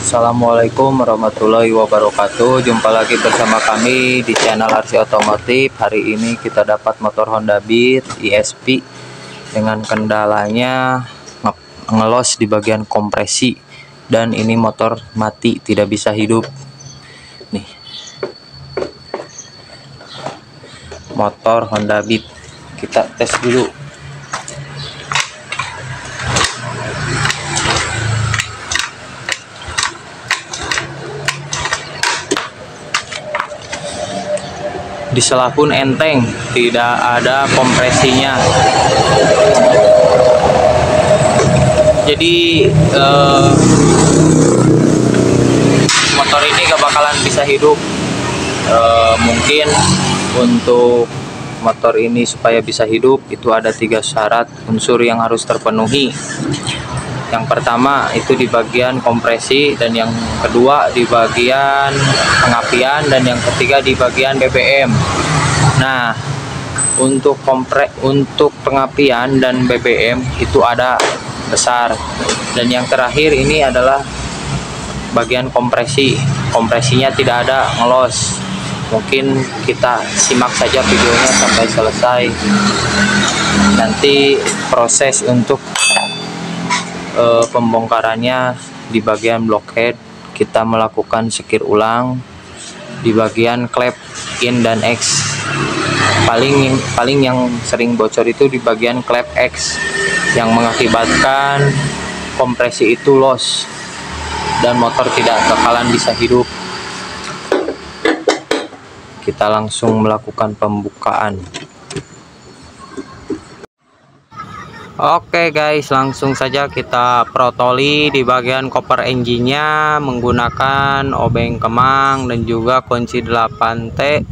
Assalamualaikum warahmatullahi wabarakatuh. Jumpa lagi bersama kami di channel RC Otomotif. Hari ini kita dapat motor Honda Beat ESP dengan kendalanya ngelos di bagian kompresi, dan ini motor mati, tidak bisa hidup. Nih, motor Honda Beat, kita tes dulu. Di sela pun enteng, tidak ada kompresinya. Jadi motor ini gak bakalan bisa hidup. Mungkin untuk motor ini supaya bisa hidup itu ada 3 syarat unsur yang harus terpenuhi. Yang pertama itu di bagian kompresi, dan yang kedua di bagian pengapian, dan yang ketiga di bagian BBM. Nah, untuk pengapian dan BBM itu ada besar, dan yang terakhir ini adalah bagian kompresi. Kompresinya tidak ada, ngelos. Mungkin kita simak saja videonya sampai selesai. Nanti proses untuk pembongkarannya di bagian blockhead, kita melakukan sekir ulang di bagian klep in dan X. Paling yang sering bocor itu di bagian klep X, yang mengakibatkan kompresi itu loss dan motor tidak bakalan bisa hidup. Kita langsung melakukan pembukaan. Oke guys, langsung saja kita protoli di bagian koper engine-nya menggunakan obeng kemang dan juga kunci 8T.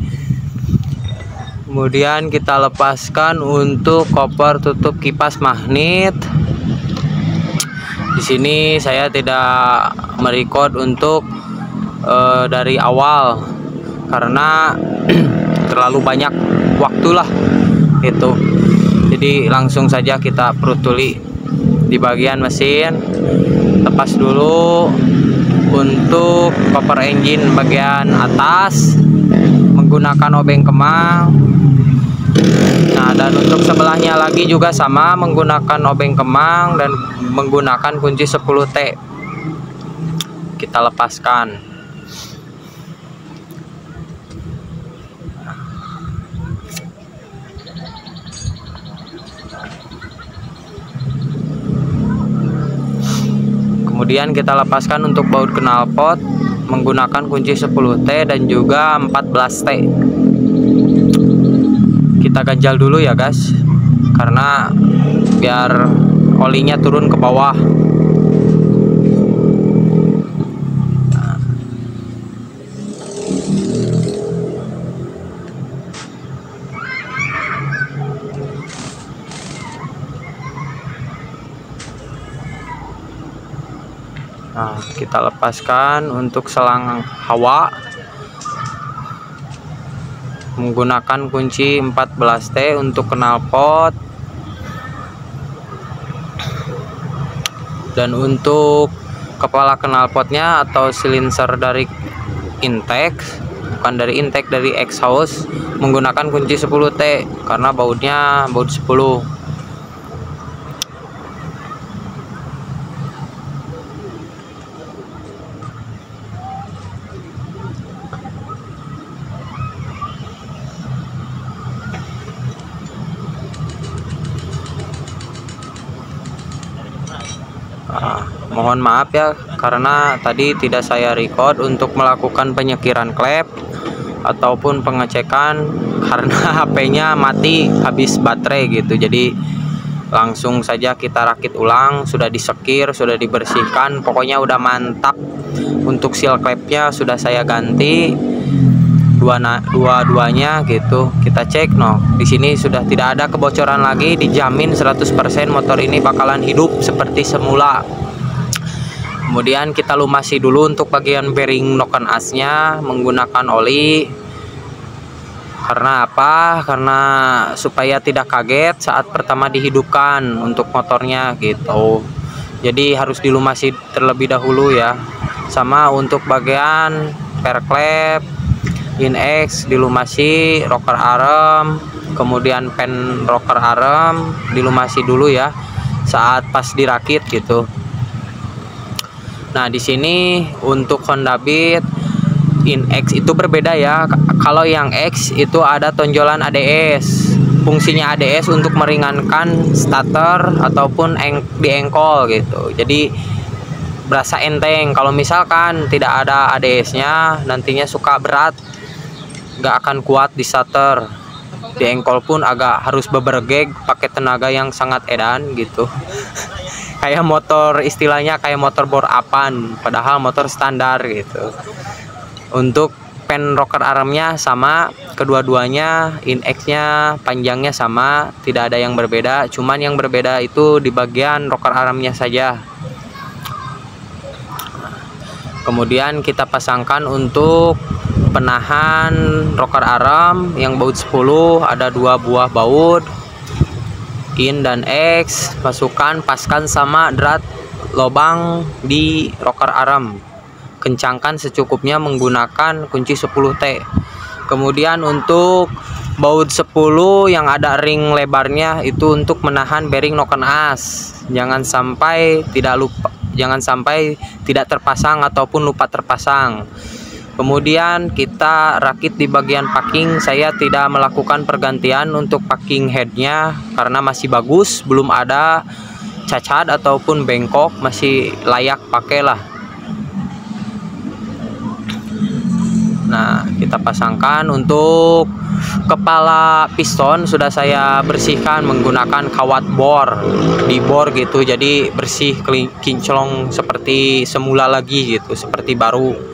Kemudian kita lepaskan untuk koper tutup kipas magnet. Di sini saya tidak merecord untuk dari awal karena terlalu banyak waktulah itu. Jadi langsung saja kita protoli di bagian mesin. Lepas dulu untuk koper engine bagian atas menggunakan obeng kemang. Nah, dan untuk sebelahnya lagi juga sama, menggunakan obeng kemang dan menggunakan kunci 10T. Kita lepaskan. Kemudian kita lepaskan untuk baut knalpot menggunakan kunci 10T dan juga 14T. Kita ganjal dulu ya guys, karena biar olinya turun ke bawah. Nah, kita lepaskan untuk selang hawa menggunakan kunci 14T untuk knalpot, dan untuk kepala knalpotnya atau silinser dari intake, bukan dari intake, dari exhaust, menggunakan kunci 10T karena bautnya baut 10. Mohon maaf ya karena tadi tidak saya record untuk melakukan penyekiran klep ataupun pengecekan karena HP-nya mati, habis baterai gitu. Jadi langsung saja kita rakit ulang, sudah disekir, sudah dibersihkan, pokoknya udah mantap. Untuk seal klepnya sudah saya ganti dua-duanya gitu. Kita cek, di sini sudah tidak ada kebocoran lagi, dijamin 100% motor ini bakalan hidup seperti semula. Kemudian kita lumasi dulu untuk bagian bearing noken asnya menggunakan oli. Karena apa? Karena supaya tidak kaget saat pertama dihidupkan untuk motornya gitu. Jadi harus dilumasi terlebih dahulu ya. sama untuk bagian perklep, in-X dilumasi, rocker arm, kemudian pen rocker arm dilumasi dulu ya saat pas dirakit gitu. Nah, di sini untuk Honda Beat in-X itu berbeda ya. Kalau yang X itu ada tonjolan ADS. Fungsinya ADS untuk meringankan starter ataupun di engkol gitu. Jadi berasa enteng. Kalau misalkan tidak ada ADS-nya, nantinya suka berat, nggak akan kuat di starter. Di engkol pun agak harus bebergeg, pakai tenaga yang sangat edan gitu. Kayak motor, istilahnya kayak motor bor apan, padahal motor standar gitu. Untuk pen rocker armnya sama, kedua-duanya in-X-nya panjangnya sama, tidak ada yang berbeda, cuman yang berbeda itu di bagian rocker armnya saja. Kemudian kita pasangkan untuk penahan rocker arm yang baut 10, ada 2 buah baut in dan X, masukkan, paskan sama drat lubang di rocker arm, kencangkan secukupnya menggunakan kunci 10T. Kemudian untuk baut 10 yang ada ring lebarnya itu untuk menahan bearing noken as, jangan sampai tidak terpasang ataupun lupa terpasang. Kemudian kita rakit di bagian packing. Saya tidak melakukan pergantian untuk packing headnya karena masih bagus, belum ada cacat ataupun bengkok, masih layak pakai lah. Nah, kita pasangkan. Untuk kepala piston sudah saya bersihkan menggunakan kawat bor, di bor gitu, jadi bersih, kinclong seperti semula lagi gitu, seperti baru.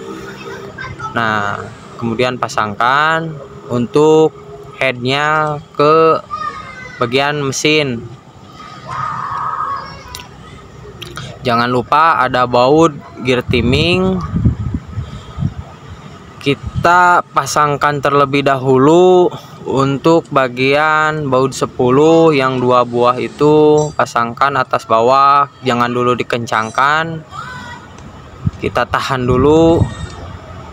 Nah, kemudian pasangkan untuk headnya ke bagian mesin. Jangan lupa ada baut gear timing. Kita pasangkan terlebih dahulu untuk bagian baut 10 yang 2 buah itu, pasangkan atas bawah, jangan dulu dikencangkan. Kita tahan dulu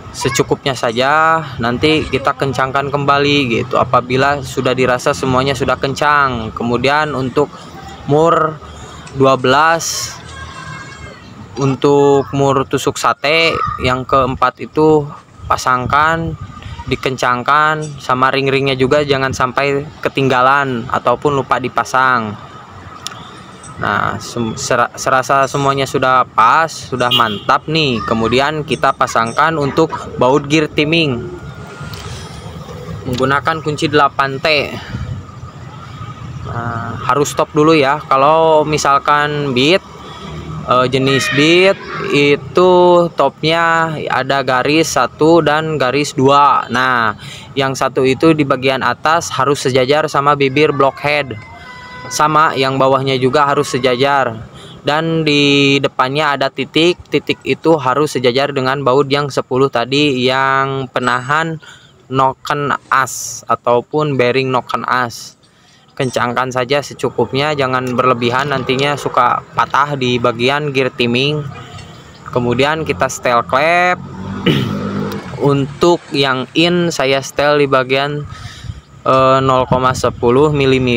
secukupnya saja, nanti kita kencangkan kembali gitu apabila sudah dirasa semuanya sudah kencang. Kemudian untuk mur 12, untuk mur tusuk sate yang keempat itu pasangkan, dikencangkan, sama ring-ringnya juga jangan sampai ketinggalan ataupun lupa dipasang. Nah, serasa semuanya sudah pas, sudah mantap nih. Kemudian kita pasangkan untuk baut gear timing menggunakan kunci 8T. Nah, harus stop dulu ya. Kalau misalkan Beat, jenis Beat itu topnya ada garis 1 dan garis 2. Nah, yang satu itu di bagian atas harus sejajar sama bibir blockhead, sama yang bawahnya juga harus sejajar, dan di depannya ada titik itu harus sejajar dengan baut yang 10 tadi yang penahan noken as ataupun bearing noken as. Kencangkan saja secukupnya, jangan berlebihan, nantinya suka patah di bagian gear timing. Kemudian kita setel klep. Untuk yang in saya setel di bagian 0,10 mm.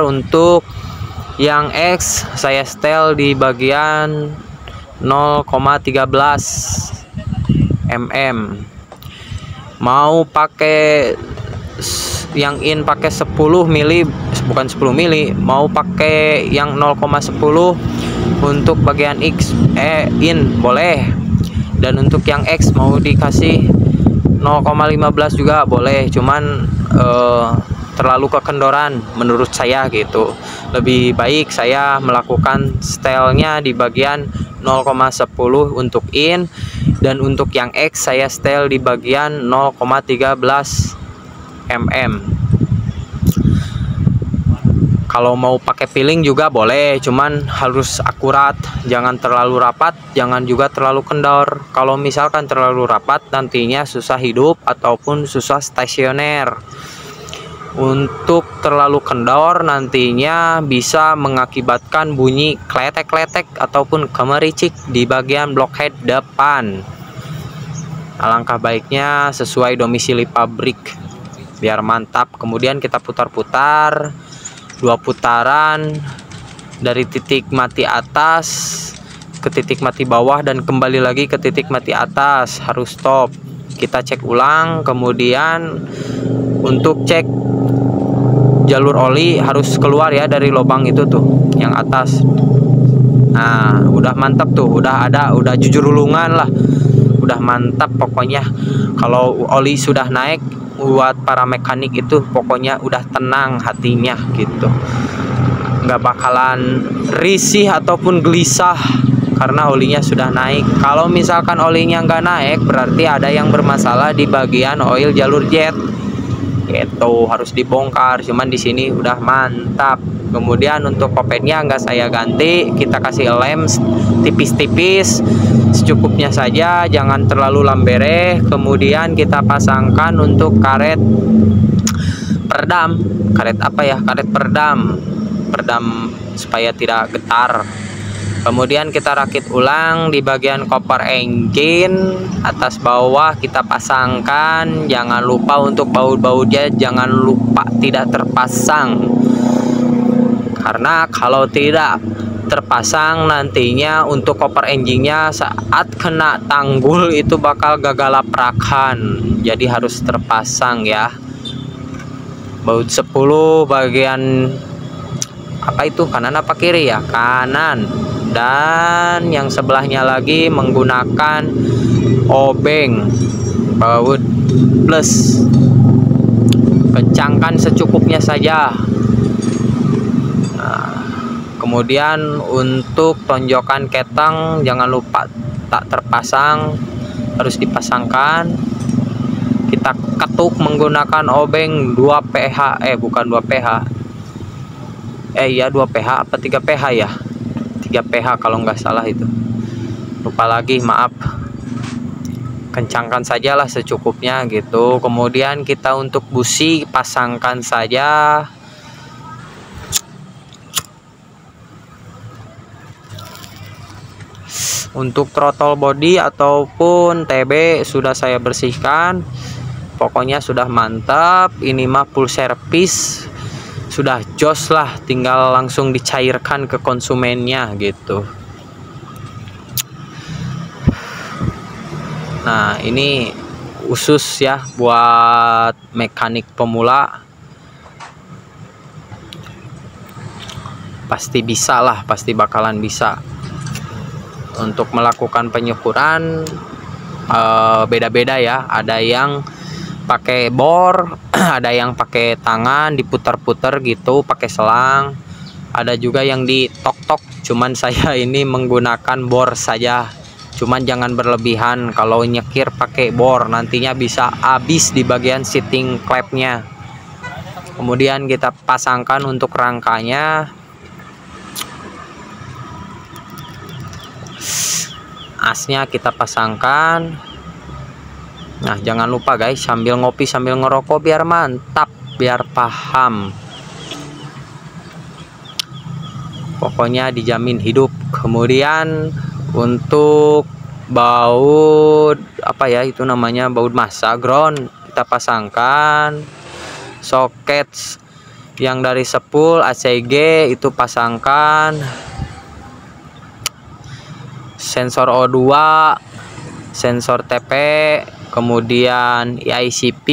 Untuk yang X saya setel di bagian 0,13 mm. Mau pakai yang in pakai 10 mili, bukan 10 mili, mau pakai yang 0,10 untuk bagian X in boleh, dan untuk yang X mau dikasih 0,15 juga boleh, cuman terlalu kekendoran menurut saya gitu. Lebih baik saya melakukan setelnya di bagian 0,10 untuk in, dan untuk yang X saya setel di bagian 0,13 mm. Kalau mau pakai piling juga boleh, cuman harus akurat, jangan terlalu rapat, jangan juga terlalu kendor. Kalau misalkan terlalu rapat nantinya susah hidup ataupun susah stasioner. Untuk terlalu kendor nantinya bisa mengakibatkan bunyi kletek-kletek ataupun gemericik di bagian blockhead depan. Alangkah baiknya sesuai domisili pabrik biar mantap. Kemudian kita putar-putar 2 putaran dari titik mati atas ke titik mati bawah dan kembali lagi ke titik mati atas, harus stop. Kita cek ulang. Kemudian untuk cek jalur oli harus keluar ya dari lubang itu tuh yang atas. Nah udah mantap tuh, udah jujur ulungan lah, udah mantap pokoknya. Kalau oli sudah naik buat para mekanik itu pokoknya udah tenang hatinya gitu, nggak bakalan risih ataupun gelisah karena olinya sudah naik. Kalau misalkan olinya nggak naik berarti ada yang bermasalah di bagian oil jalur jet. Itu harus dibongkar, cuman di sini udah mantap. Kemudian untuk kopetnya nggak saya ganti, kita kasih lem tipis-tipis secukupnya saja, jangan terlalu lambere. Kemudian kita pasangkan untuk karet peredam, karet apa ya, karet peredam supaya tidak getar. Kemudian kita rakit ulang di bagian koper engine atas bawah, kita pasangkan. Jangan lupa untuk baut-bautnya jangan lupa tidak terpasang, karena kalau tidak terpasang nantinya untuk koper engine-nya saat kena tanggul itu bakal gagal laprakan. Jadi harus terpasang ya. Baut 10 bagian apa itu, kanan apa kiri ya, kanan. Dan yang sebelahnya lagi menggunakan obeng baut plus, kencangkan secukupnya saja. Nah, kemudian untuk tonjokan ketang jangan lupa tak terpasang, harus dipasangkan. Kita ketuk menggunakan obeng 2 PH, bukan 2 PH, iya 2 PH apa 3 PH ya, 3 PH kalau nggak salah itu, lupa lagi, maaf. Kencangkan sajalah secukupnya gitu. Kemudian kita untuk busi pasangkan saja. Untuk throttle body ataupun TB sudah saya bersihkan, pokoknya sudah mantap. Ini mah full service, sudah jos lah, tinggal langsung dicairkan ke konsumennya gitu. Nah ini khusus ya buat mekanik pemula, pasti bisa lah, pasti bakalan bisa. Untuk melakukan penyukuran beda-beda ya, ada yang pakai bor, ada yang pakai tangan diputar-putar gitu pakai selang, ada juga yang ditok-tok. Cuman saya ini menggunakan bor saja, cuman jangan berlebihan. Kalau nyekir pakai bor nantinya bisa habis di bagian seating clamp-nya. Kemudian kita pasangkan untuk rangkanya. Asnya kita pasangkan. Nah jangan lupa guys, sambil ngopi sambil ngerokok biar mantap, biar paham. Pokoknya dijamin hidup. Kemudian untuk baut apa ya itu namanya, baut massa ground, kita pasangkan. Soket yang dari sepul ACG itu pasangkan. Sensor O2, sensor TP, kemudian ICP,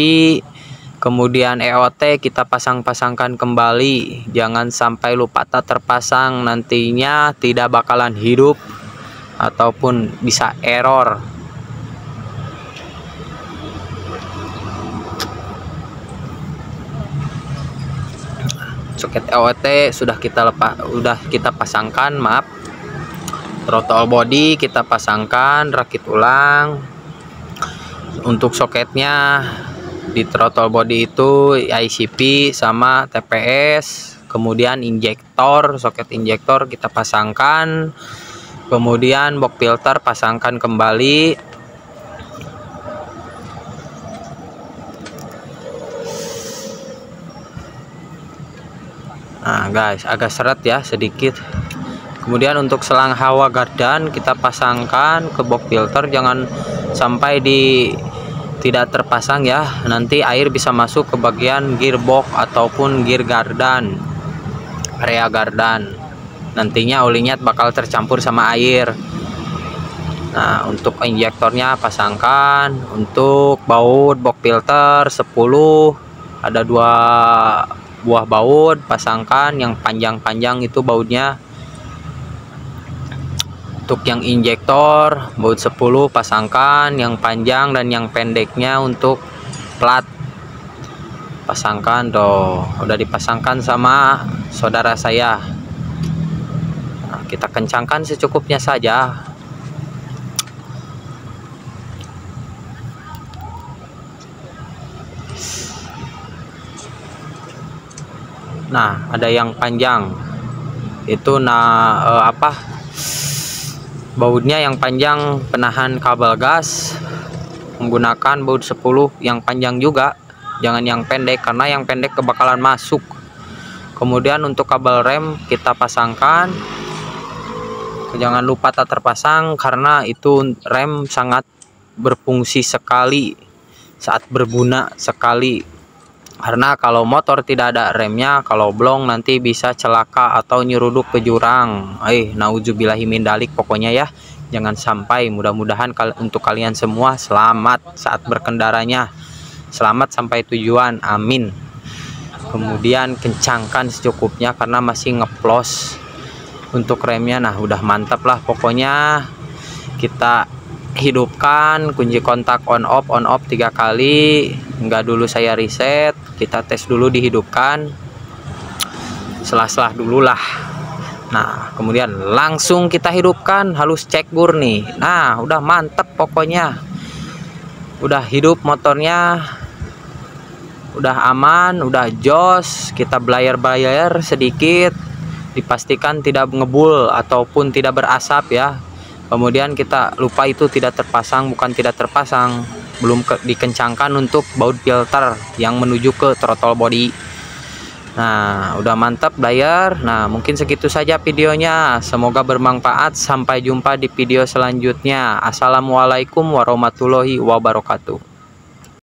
kemudian EOT kita pasangkan kembali. Jangan sampai lupa tak terpasang, nantinya tidak bakalan hidup ataupun bisa error. Soket EOT sudah kita pasangkan, maaf. Throttle body kita pasangkan, rakit ulang. Untuk soketnya di throttle body itu ICP sama TPS. Kemudian injektor, soket injektor kita pasangkan. Kemudian box filter pasangkan kembali. Nah guys, agak seret ya sedikit. Kemudian untuk selang hawa gardan kita pasangkan ke box filter, jangan sampai tidak terpasang ya, nanti air bisa masuk ke bagian gearbox ataupun gear gardan, area gardan, nantinya olinya bakal tercampur sama air. Nah untuk injektornya pasangkan. Untuk baut box filter 10, ada 2 buah baut, pasangkan yang panjang-panjang itu bautnya. Untuk yang injektor baut 10 pasangkan yang panjang, dan yang pendeknya untuk plat pasangkan. Tuh udah dipasangkan sama saudara saya. Nah, kita kencangkan secukupnya saja. Nah ada yang panjang itu, bautnya yang panjang penahan kabel gas, menggunakan baut 10 yang panjang juga, jangan yang pendek karena yang pendek kebakalan masuk. Kemudian untuk kabel rem kita pasangkan, jangan lupa tak terpasang karena itu rem sangat berfungsi sekali, saat berguna sekali. Karena kalau motor tidak ada remnya, kalau blong nanti bisa celaka atau nyeruduk ke jurang. Nauzubillahi min dalik pokoknya ya. Jangan sampai, mudah-mudahan untuk kalian semua selamat saat berkendaranya. Selamat sampai tujuan, amin. Kemudian kencangkan secukupnya karena masih ngeplos. Untuk remnya nah udah mantap lah pokoknya. Kita hidupkan kunci kontak on off 3 kali. Enggak, dulu saya reset, kita tes dulu dihidupkan, selah-selah dulu lah. Nah kemudian langsung kita hidupkan, halus cek gur nih. Nah udah mantep pokoknya, udah hidup motornya, udah aman, udah jos. Kita bayar sedikit, dipastikan tidak ngebul ataupun tidak berasap ya. Kemudian kita lupa itu tidak terpasang, bukan tidak terpasang, belum dikencangkan untuk baut filter yang menuju ke throttle body. Nah udah mantap bayar. Nah mungkin segitu saja videonya, semoga bermanfaat. Sampai jumpa di video selanjutnya. Assalamualaikum warahmatullahi wabarakatuh.